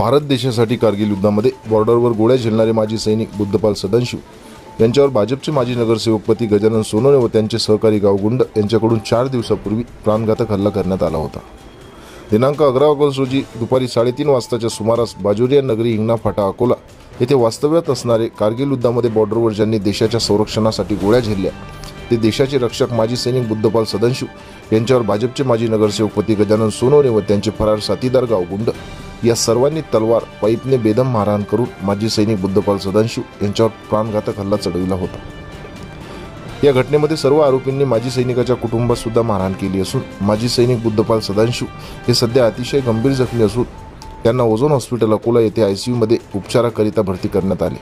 भारत देशासाठी कारगिल युद्धामध्ये बॉर्डरवर गोळ्या झेलणारे माजी सैनिक बुद्धपाल सदाशिव यांच्यावर भाजपचे माजी नगरसेवकपती गजानन सोनवणे व त्यांचे सहकारी गावगुंड यांच्याकडून 4 दिवसापूर्वी प्राणघातक हल्ला करण्यात आला होता। दिनांक 11 ऑगस्ट रोजी दुपारी 3:30 वाजताच्या सुमारास बाजुरिया नगरी हिंगणा फाटा अकोला येथे वास्तव्यात असणारे कारगिल युद्धामध्ये बॉर्डरवर ज्यांनी देशाच्या संरक्षणासाठी गोळ्या झेलल्या ते देशाचे रक्षक माजी सैनिक बुद्धपाल सदाशिव यांच्यावर भाजपचे माजी नगरसेवकपती गजानन सोनवणे व त्यांचे फरार साथीदार गावगुंड या सर्वांनी तलवार पाईपने बेदम मारहाण करून माजी सैनिक बुद्धपाल सदाशिव यांच्यावर प्राणघातक हल्ला चढविला होता। या घटनेमध्ये सर्व आरोपींनी माजी सैनिकाच्या कुटुंबास सुद्धा मारहाण केली असून माजी सैनिक बुद्धपाल सदाशिव हे सध्या अतिशय गंभीर जखमी असून त्यांना ओझोन हॉस्पिटल अकोला येथे ICU मध्ये उपचाराकरिता भरती करण्यात आले,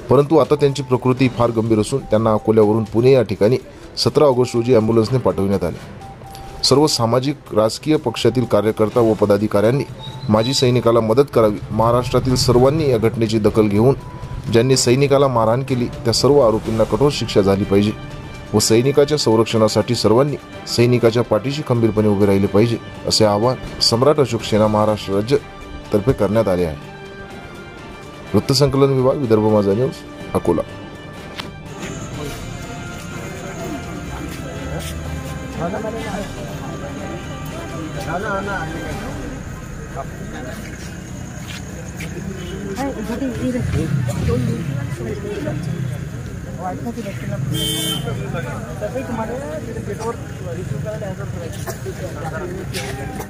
परंतु आता त्यांची प्रकृती फार गंभीर असून त्यांना अकोल्यावरून पुणे या ठिकाणी 17 ऑगस्ट रोजी ॲम्ब्युलन्सने पाठविण्यात आले। सर्व सामाजिक राजकीय पक्षातील कार्यकर्ता व पदाधिकाऱ्यांनी माजी सैनिकाला मदत करावी। महाराष्ट्रातील सर्वांनी या घटनेची दखल घेऊन ज्यांनी सैनिकाला मारहाण केली त्या सर्व आरोपींना कठोर शिक्षा झाली पाहिजे व सैनिकाच्या संरक्षणासाठी सर्वांनी सैनिकाच्या पाठीशी खंबीरपणे उभे राहिले पाहिजे असे आवाहन सम्राट अशोक सेना महाराष्ट्र राज्य तर्फे करण्यात आले आहे। वृत्तसंकलन विभाग, विदर्भ माझा न्यूज, अकोला।